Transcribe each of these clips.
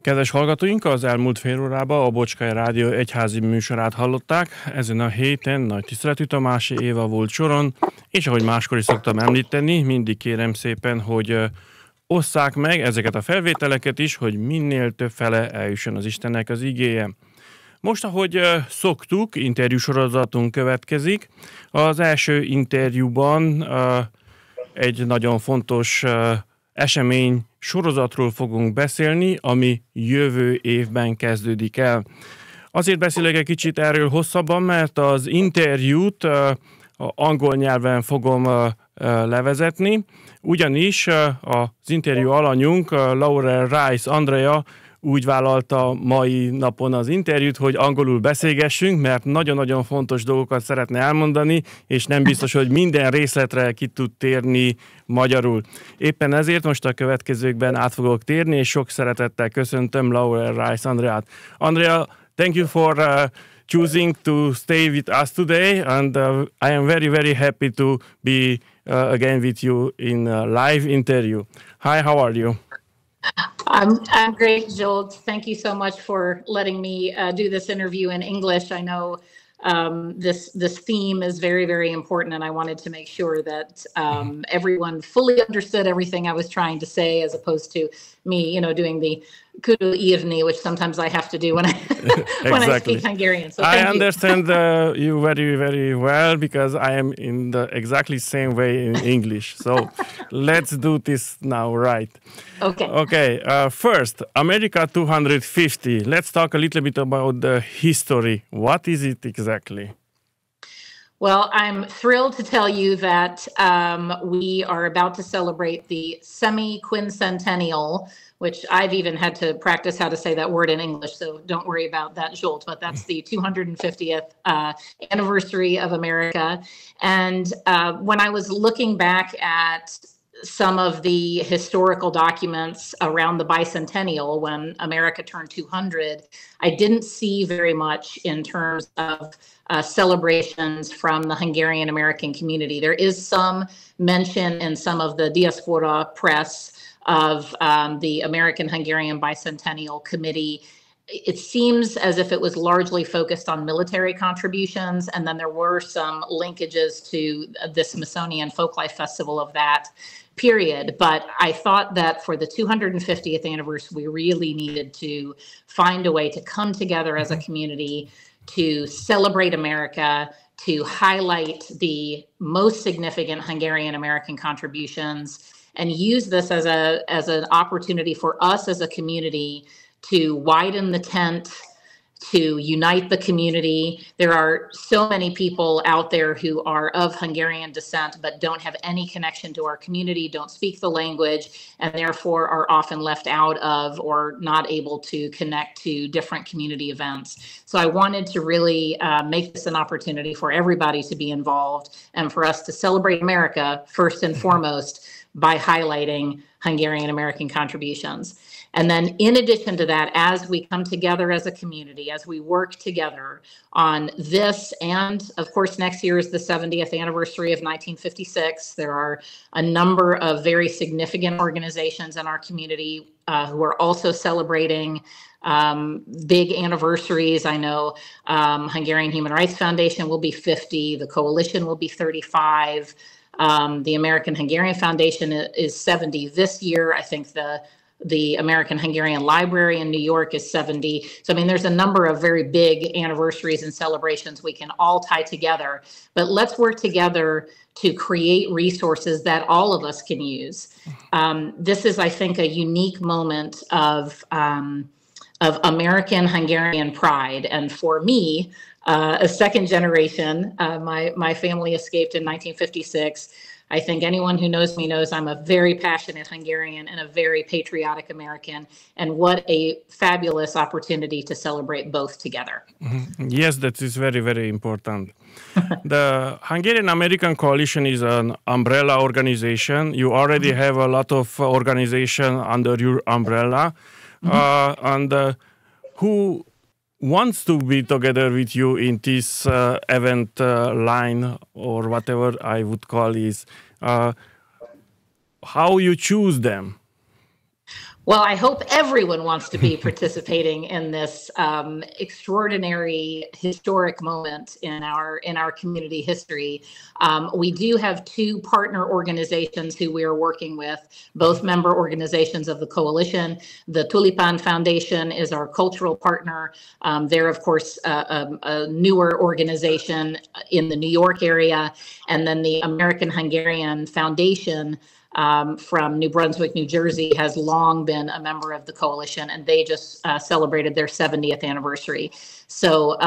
Kedves hallgatóink, az elmúlt fél órában a Bocskai Rádió egyházi műsorát hallották. Ezen a héten Nagy Tiszteletű Tamási Éva volt soron, és ahogy máskor is szoktam említeni, mindig kérem szépen, hogy osszák meg ezeket a felvételeket is, hogy minél több fele eljusson az Istennek az igéje. Most, ahogy szoktuk, interjúsorozatunk következik. Az első interjúban egy nagyon fontos esemény sorozatról fogunk beszélni, ami jövő évben kezdődik el. Azért beszélek egy kicsit erről hosszabban, mert az interjút angol nyelven fogom levezetni, ugyanis az interjú alanyunk, Lauer Rice Andrea úgy vállalta mai napon az interjút, hogy angolul beszélgessünk, mert nagyon-nagyon fontos dolgokat szeretne elmondani, és nem biztos, hogy minden részletre ki tud térni magyarul. Éppen ezért most a következőkben át fogok térni, és sok szeretettel köszöntöm Lauer Rice Andreát. Andrea, thank you for choosing to stay with us today, and I am very, very happy to be again with you in a live interview. Hi, how are you? I'm great, Joel. Thank you so much for letting me do this interview in English. I know this theme is very, very important, and I wanted to make sure that everyone fully understood everything I was trying to say, as opposed to me, doing the kudu írni, which sometimes I have to do when I when I speak Hungarian. So I understand you very, very well, because I am in the exactly same way in English. So let's do this now, right? Okay. Okay. First, America250. Let's talk a little bit about the history. What is it exactly? Well, I'm thrilled to tell you that we are about to celebrate the semi-quincentennial, which I've even had to practice how to say that word in English, so don't worry about that, Jolt, but that's the 250th anniversary of America. And when I was looking back at some of the historical documents around the bicentennial, when America turned 200, I didn't see very much in terms of celebrations from the Hungarian American community. There is some mention in some of the diaspora press of the American Hungarian Bicentennial Committee. It seems as if it was largely focused on military contributions, and then there were some linkages to the Smithsonian Folklife Festival of that period. But I thought that for the 250th anniversary, we really needed to find a way to come together as a community to celebrate America, to highlight the most significant Hungarian American contributions, and use this as an opportunity for us as a community to widen the tent, to unite the community. There are so many people out there who are of Hungarian descent but don't have any connection to our community, don't speak the language, and therefore are often left out of or not able to connect to different community events. So I wanted to really make this an opportunity for everybody to be involved and for us to celebrate America first and foremost by highlighting Hungarian American contributions. And then in addition to that, as we come together as a community, as we work together on this, and of course, next year is the 70th anniversary of 1956. There are a number of very significant organizations in our community who are also celebrating big anniversaries. I know Hungarian Human Rights Foundation will be 50, the Coalition will be 35. The American Hungarian Foundation is 70 this year. I think the American Hungarian Library in New York is 70. So, I mean, there's a number of very big anniversaries and celebrations we can all tie together. But let's work together to create resources that all of us can use. This is, I think, a unique moment of American Hungarian pride. And for me, a second generation, my family escaped in 1956. I think anyone who knows me knows I'm a very passionate Hungarian and a very patriotic American, and what a fabulous opportunity to celebrate both together. Mm-hmm. Yes, that is very, very important. The Hungarian American Coalition is an umbrella organization. You already have a lot of organization under your umbrella. And who wants to be together with you in this event line, or whatever I would call is, how you choose them? Well, I hope everyone wants to be participating in this extraordinary historic moment in our community history. We do have two partner organizations who we are working with, both member organizations of the coalition. The Tulipan Foundation is our cultural partner. They're, of course, a newer organization in the New York area. And then the American Hungarian Foundation from New Brunswick, New Jersey, has long been a member of the coalition, and they just celebrated their 70th anniversary. So,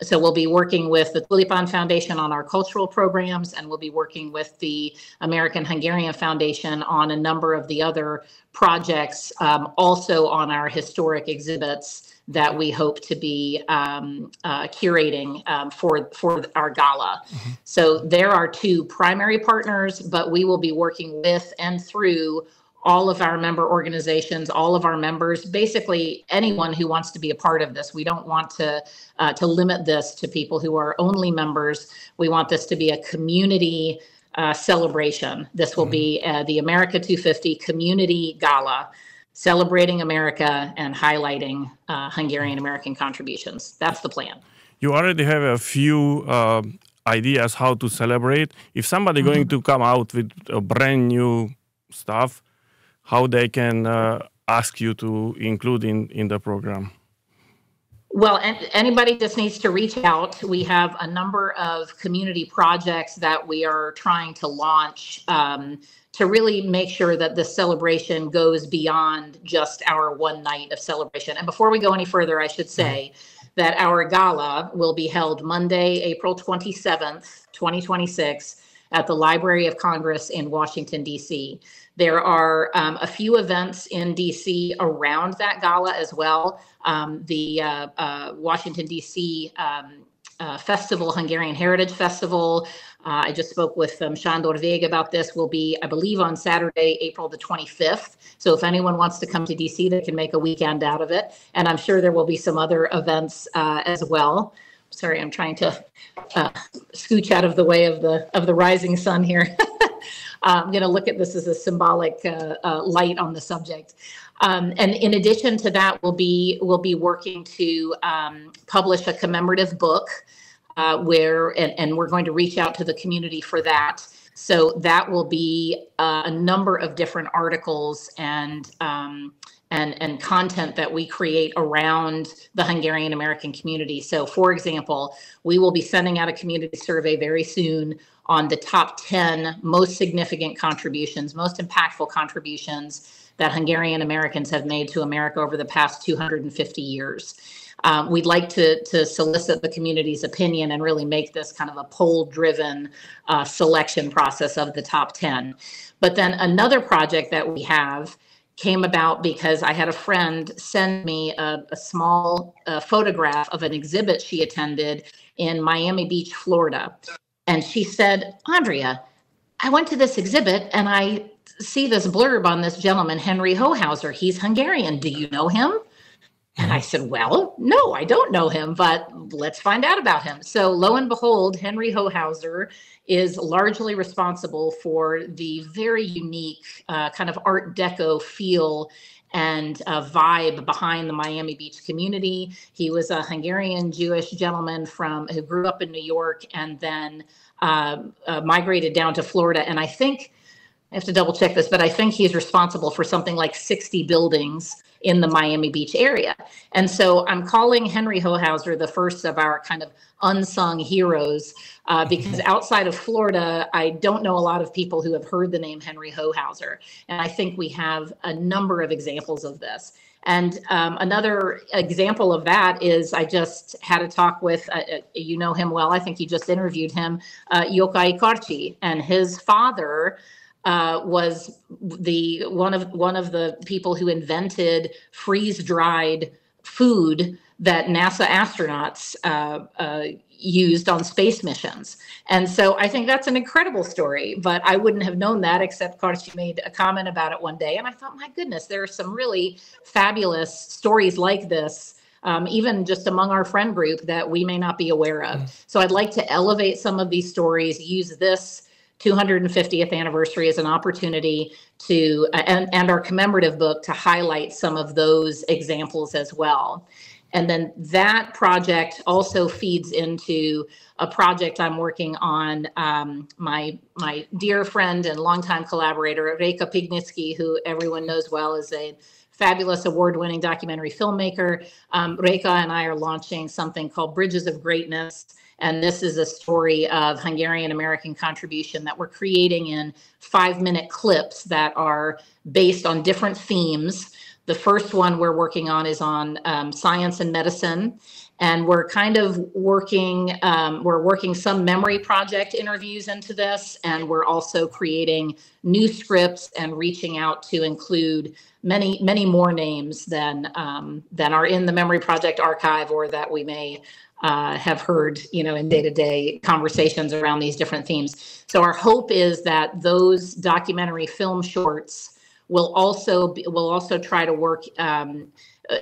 so we'll be working with the Tulipan Foundation on our cultural programs, and we'll be working with the American Hungarian Foundation on a number of the other projects, also on our historic exhibits that we hope to be curating for our gala. Mm-hmm. So there are two primary partners, but we will be working with and through all of our member organizations, all of our members, basically anyone who wants to be a part of this. We don't want to limit this to people who are only members. We want this to be a community celebration. This will be the America250 Community Gala, celebrating America and highlighting Hungarian American contributions. That's the plan. You already have a few ideas how to celebrate. If somebody going to come out with a brand new stuff, how they can ask you to include in the program? Well, anybody just needs to reach out. We have a number of community projects that we are trying to launch to really make sure that the celebration goes beyond just our one night of celebration. And before we go any further, I should say that our gala will be held Monday, April 27th, 2026, at the Library of Congress in Washington, D.C. There are a few events in D.C. around that gala as well. The Washington, D.C. Festival, Hungarian Heritage Festival. I just spoke with Sándor Vég about this, will be, I believe, on Saturday, April the 25th. So if anyone wants to come to DC, they can make a weekend out of it. And I'm sure there will be some other events as well. Sorry, I'm trying to scooch out of the way of the rising sun here. I'm going to look at this as a symbolic light on the subject. And in addition to that, we'll be working to publish a commemorative book and we're going to reach out to the community for that. So that will be a number of different articles and content that we create around the Hungarian American community. So, for example, we will be sending out a community survey very soon on the top 10 most significant contributions, most impactful contributions that Hungarian Americans have made to America over the past 250 years. We'd like to solicit the community's opinion and really make this kind of a poll-driven selection process of the top 10. But then another project that we have came about because I had a friend send me a small photograph of an exhibit she attended in Miami Beach, Florida. And she said, Andrea, I went to this exhibit and I see this blurb on this gentleman, Henry Hohauser. He's Hungarian. Do you know him? And I said, well, no, I don't know him, but let's find out about him. So lo and behold, Henry Hohauser is largely responsible for the very unique kind of Art Deco feel and vibe behind the Miami Beach community. He was a Hungarian Jewish gentleman who grew up in New York and then migrated down to Florida. And I think, I have to double check this, but I think he's responsible for something like 60 buildings in the Miami Beach area. And so I'm calling Henry Hohauser the first of our kind of unsung heroes because outside of Florida, I don't know a lot of people who have heard the name Henry Hohauser. And I think we have a number of examples of this. And another example of that is I just had a talk with, you know him well, I think you just interviewed him, Yokai Karchi, and his father was one of the people who invented freeze-dried food that NASA astronauts used on space missions. And so I think that's an incredible story, but I wouldn't have known that except Karchi made a comment about it one day. And I thought, my goodness, there are some really fabulous stories like this, even just among our friend group that we may not be aware of. So I'd like to elevate some of these stories, use this 250th anniversary as an opportunity to, and our commemorative book to highlight some of those examples as well. And then that project also feeds into a project I'm working on. My dear friend and longtime collaborator, Reka Pignitsky, who everyone knows well, is a fabulous award-winning documentary filmmaker. Reka and I are launching something called Bridges of Greatness. And this is a story of Hungarian American contribution that we're creating in 5-minute clips that are based on different themes. The first one we're working on is on science and medicine. And we're kind of working some memory project interviews into this. And we're also creating new scripts and reaching out to include many more names than are in the memory project archive, or that we may have heard, in day-to-day conversations around these different themes. So our hope is that those documentary film shorts will also try to work,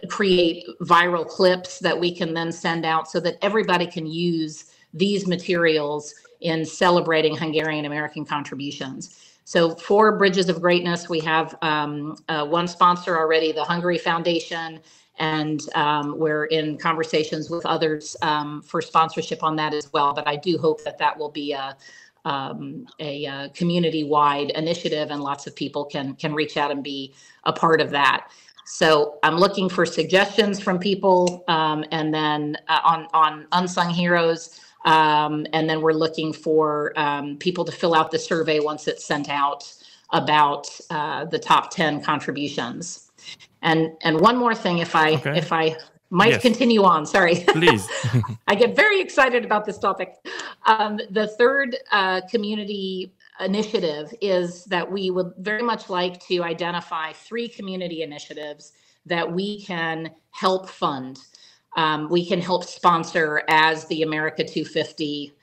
create viral clips that we can then send out so that everybody can use these materials in celebrating Hungarian American contributions. So for Bridges of Greatness, we have one sponsor already, the Hungary Foundation, and we're in conversations with others for sponsorship on that as well. But I do hope that will be a community-wide initiative, and lots of people can reach out and be a part of that. So I'm looking for suggestions from people, and then on unsung heroes, and then we're looking for people to fill out the survey once it's sent out about the top 10 contributions. And one more thing, if I might continue on, sorry. Please. I get very excited about this topic. The third community initiative is that we would very much like to identify 3 community initiatives that we can help fund. We can help sponsor as the America250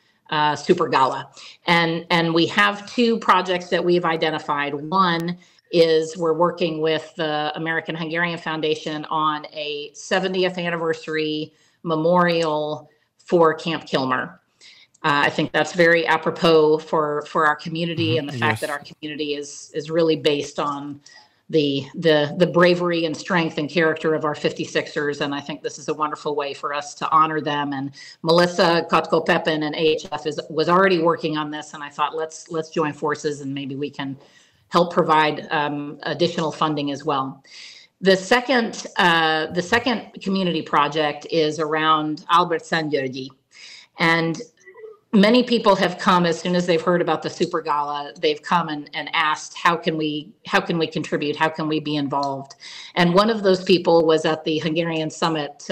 Super Gala. And we have 2 projects that we've identified. One is we're working with the American Hungarian Foundation on a 70th anniversary memorial for Camp Kilmer. I think that's very apropos for our community, and the fact that our community is really based on the bravery and strength and character of our 56ers. And I think this is a wonderful way for us to honor them. And Melissa Kotko-Pepin and AHF was already working on this, and I thought let's join forces and maybe we can help provide additional funding as well. The second community project is around Albert Szent-Györgyi. And many people have come as soon as they've heard about the Super Gala. They've come and asked, how can we contribute? How can we be involved? And one of those people was at the Hungarian Summit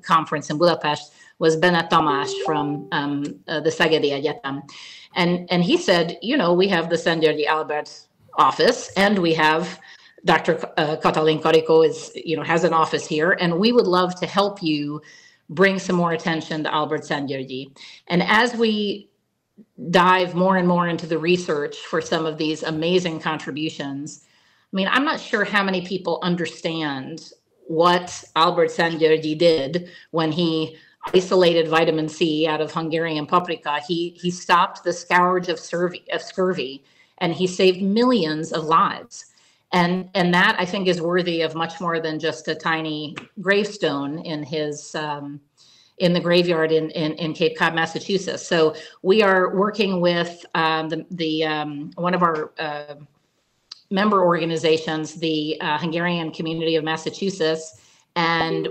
conference in Budapest, was Bennett Tamás from the Szegedi Egyetem. And he said, we have the Szent-Györgyi Albert office, and we have Dr. Katalin Karikó has an office here, and we would love to help you bring some more attention to Albert Szent-Györgyi. And as we dive more and more into the research for some of these amazing contributions, I'm not sure how many people understand what Albert Szent-Györgyi did when he isolated vitamin C out of Hungarian paprika. He stopped the scourge of scurvy, and he saved millions of lives. And that, I think, is worthy of much more than just a tiny gravestone in his in the graveyard in Cape Cod, Massachusetts. So we are working with one of our member organizations, the Hungarian Community of Massachusetts, and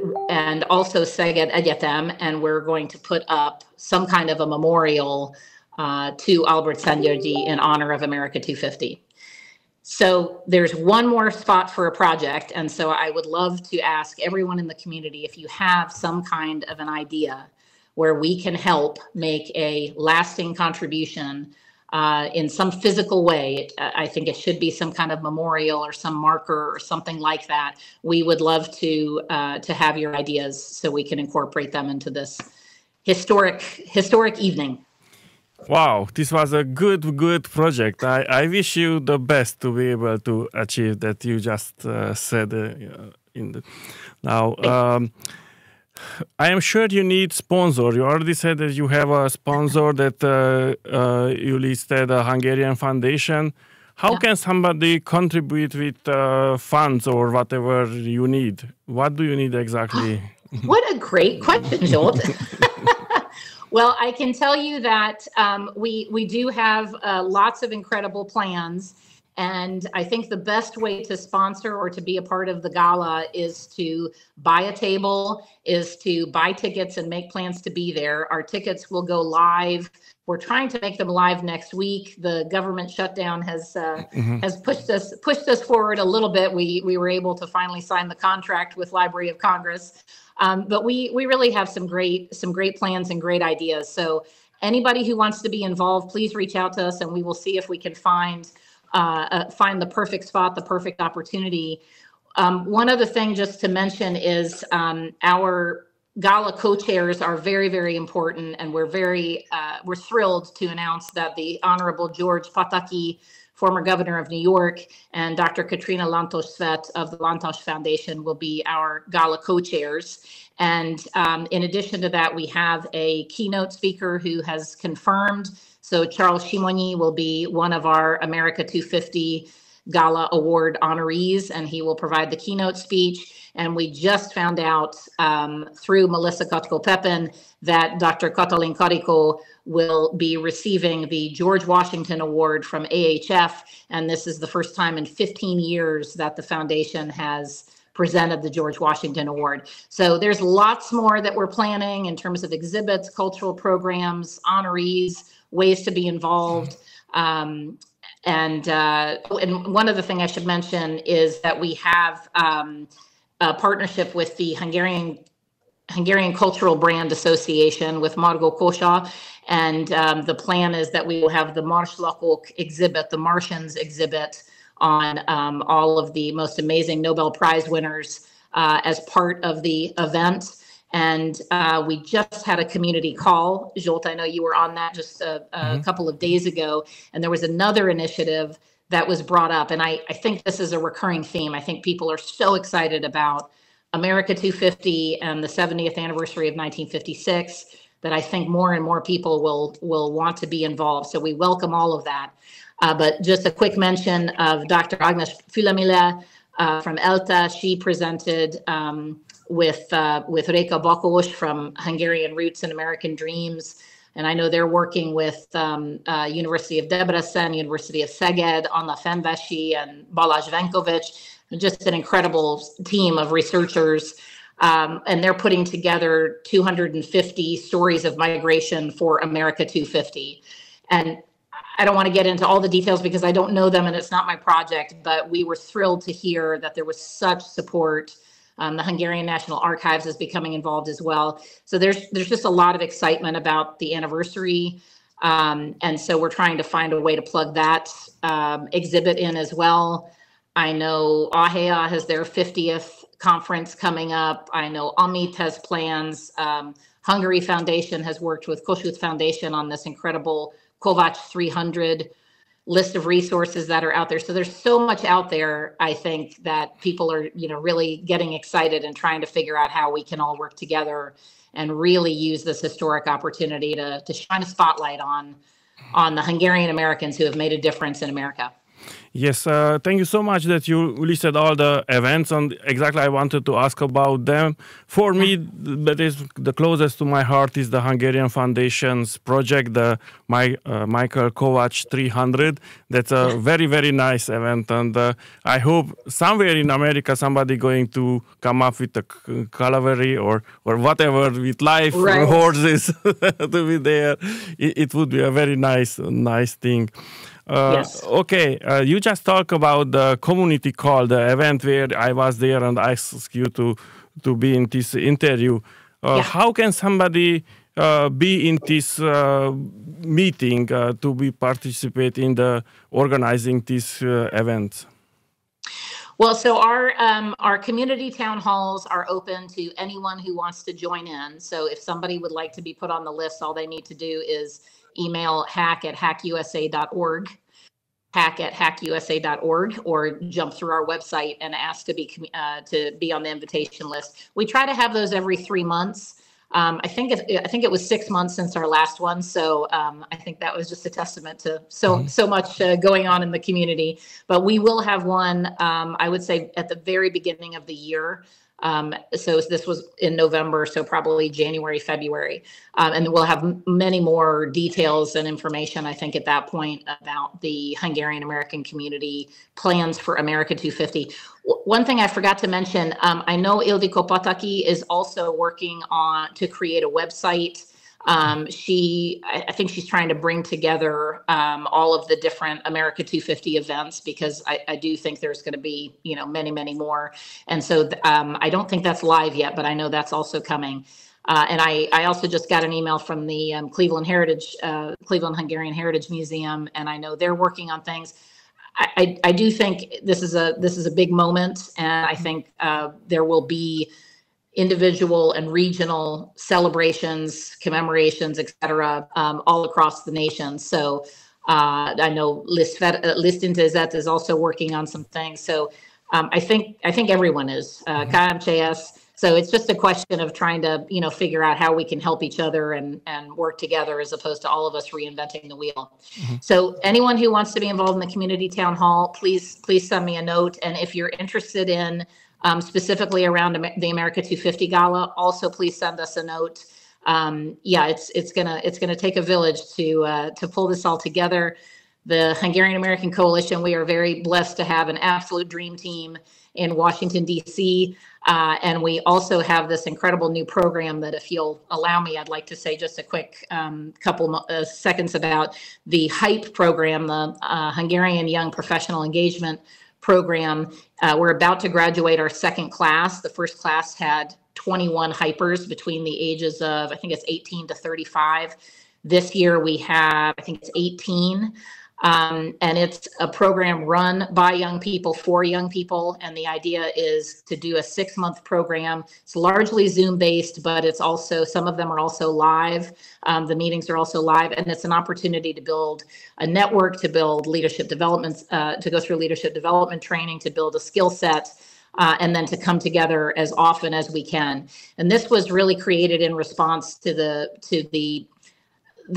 also Szeged Egyetem, and we're going to put up some kind of a memorial to Albert Szent-Györgyi in honor of America250. So there's one more spot for a project, and so I would love to ask everyone in the community if you have some kind of an idea where we can help make a lasting contribution in some physical way. I think it should be some kind of memorial or some marker or something like that. We would love to have your ideas so we can incorporate them into this historic evening. Wow, this was a good project. I wish you the best to be able to achieve that you just said now. I am sure you need sponsor. You already said that you have a sponsor that you listed, a Hungarian Foundation. How can somebody contribute with funds or whatever you need? What do you need exactly? What a great question, Jolt. Well, I can tell you that we do have lots of incredible plans. And I think the best way to sponsor or to be a part of the gala is to buy a table, is to buy tickets and make plans to be there. Our tickets will go live. We're trying to make them live next week. The government shutdown has pushed us forward a little bit. We were able to finally sign the contract with Library of Congress, but we really have some great plans and great ideas. So anybody who wants to be involved, please reach out to us, and we will see if we can find the perfect spot, the perfect opportunity. One other thing just to mention is our gala co-chairs are very, very important, and we're thrilled to announce that the Honorable George Pataki, former governor of New York, and Dr. Katrina Lantos-Svet of the Lantos Foundation will be our gala co-chairs. And in addition to that, we have a keynote speaker who has confirmed. So Charles Shimoni will be one of our America250 Gala Award honorees, and he will provide the keynote speech. And we just found out through Melissa Kotko-Pepin that Dr. Katalin Kariko will be receiving the George Washington Award from AHF. And this is the first time in 15 years that the foundation has presented the George Washington Award. So there's lots more that we're planning in terms of exhibits, cultural programs, honorees, ways to be involved. And one other thing I should mention is that we have a partnership with the Hungarian Cultural Brand Association with Margot Kósa. And the plan is that we will have the Marslakok exhibit, the Martians exhibit, on all of the most amazing Nobel Prize winners as part of the event. And we just had a community call. Jolt, I know you were on that just a couple of days ago. And there was another initiative that was brought up. And I think this is a recurring theme. I think people are so excited about America250 and the 70th anniversary of 1956 that I think more and more people will want to be involved. So we welcome all of that. But just a quick mention of Dr. Agnes Fülemile from ELTA. She presented with Réka Bakos from Hungarian Roots and American Dreams. And I know they're working with University of Debrecen, University of Szeged, Anna Fenvesi, and Balázs Venkovic. Just an incredible team of researchers. And they're putting together 250 stories of migration for America250. And I don't want to get into all the details because I don't know them and it's not my project, but we were thrilled to hear that there was such support. The Hungarian National Archives is becoming involved as well. So there's just a lot of excitement about the anniversary. And so we're trying to find a way to plug that exhibit in as well. I know AHEA has their 50th conference coming up. I know Amit has plans. Hungary Foundation has worked with Kossuth Foundation on this incredible Kovács 300 list of resources that are out there. So there's so much out there, I think, that people are, really getting excited and trying to figure out how we can all work together and really use this historic opportunity to shine a spotlight on the Hungarian Americans who have made a difference in America. Yes, thank you so much that you listed all the events, and exactly I wanted to ask about them. For me, that is the closest to my heart is the Hungarian Foundation's project, the Michael Kovács 300. That's a very, very nice event, and I hope somewhere in America somebody going to come up with a cavalry or whatever with live horses to be there. It would be a very nice thing. Yes. Okay, you just talked about the community call, the event where I was there and I asked you to be in this interview. How can somebody be in this meeting to participate in the organizing these events? Well, so our community town halls are open to anyone who wants to join in. So if somebody would like to be put on the list, all they need to do is email hack@hackusa.org, hack@hackusa.org or jump through our website and ask to be on the invitation list. We try to have those every 3 months. I think it was 6 months since our last one, so I think that was just a testament to so much going on in the community. But we will have one, I would say, at the very beginning of the year. So this was in November, so probably January, February. And we'll have many more details and information, I think, at that point about the Hungarian American community plans for America 250. One thing I forgot to mention, I know Ildikó Pataki is also working to create a website. I think she's trying to bring together all of the different America 250 events, because I do think there's going to be, many, many more. And so I don't think that's live yet, but I know that's also coming. And I also just got an email from the Cleveland Hungarian Heritage Museum, and I know they're working on things. I do think this is a big moment, and I think there will be individual and regional celebrations, commemorations, et cetera, all across the nation. So I know Listintézet is also working on some things. So I think everyone is, KMCS. So it's just a question of trying to, figure out how we can help each other and work together, as opposed to all of us reinventing the wheel. So anyone who wants to be involved in the community town hall, please send me a note. And if you're interested in specifically around the America 250 Gala, also please send us a note. It's gonna take a village to pull this all together. The Hungarian American Coalition, we are very blessed to have an absolute dream team in Washington, D.C. And we also have this incredible new program that, if you'll allow me, I'd like to say just a quick couple seconds about the HYPE program, the Hungarian Young Professional Engagement Program. We're about to graduate our second class. The first class had 21 hypers between the ages of, I think it's 18 to 35. This year we have, I think it's 18. And it's a program run by young people for young people. And the idea is to do a 6-month program. It's largely Zoom based, but it's also, some of them are also live. The meetings are also live, and it's an opportunity to build a network, to build leadership development, to go through leadership development training, to build a skill set, and then to come together as often as we can. And this was really created in response to the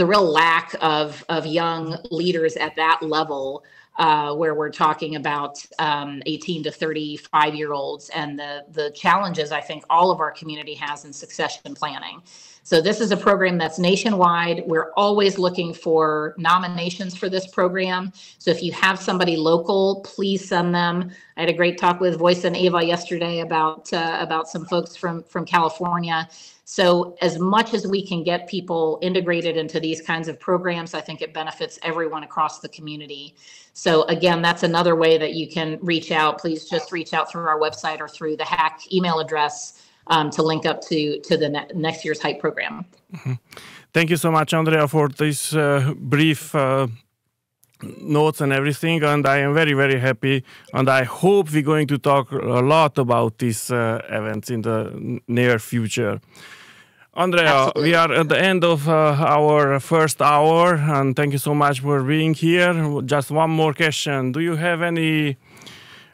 real lack of young leaders at that level, where we're talking about 18 to 35-year-olds, and the challenges I think all of our community has in succession planning. So this is a program that's nationwide. We're always looking for nominations for this program. So if you have somebody local, please send them. I had a great talk with Voice and Ava yesterday about some folks from California. So as much as we can get people integrated into these kinds of programs, I think it benefits everyone across the community. So again, that's another way that you can reach out. Please just reach out through our website or through the HACK email address to link up to the next year's HYPE program. Thank you so much, Andrea, for this brief notes and everything. And I am very, very happy. And I hope we're going to talk a lot about these events in the near future. Andrea, absolutely. We are at the end of our first hour, and thank you so much for being here. Just one more question. Do you have any,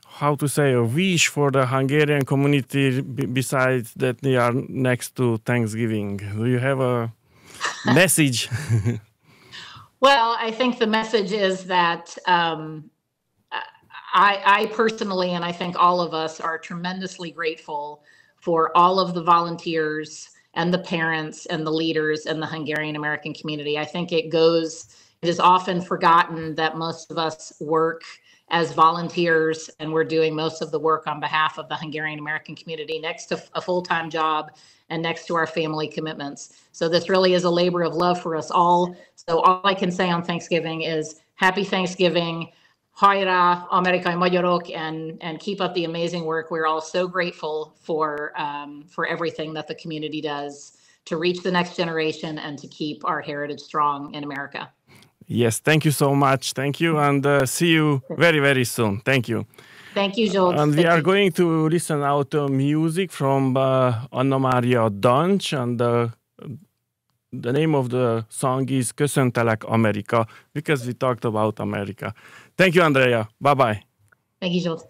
how to say, a wish for the Hungarian community besides that they are next to Thanksgiving? Do you have a message? Well, I think the message is that I personally, and I think all of us, are tremendously grateful for all of the volunteers and the parents and the leaders in the Hungarian American community. I think it is often forgotten that most of us work as volunteers, and we're doing most of the work on behalf of the Hungarian American community next to a full-time job and next to our family commitments. So this really is a labor of love for us all. So all I can say on Thanksgiving is happy Thanksgiving, hajrá, amerikai magyarok, and keep up the amazing work. We're all so grateful for everything that the community does to reach the next generation and to keep our heritage strong in America. Yes, thank you so much. Thank you, and see you very, very soon. Thank you. Thank you, Zsolt. And we are going to listen out to music from Anna Mária Dancs, and the name of the song is Köszöntelek Amerika, because we talked about America. Thank you, Andrea. Bye-bye. Thank you, Zsolt.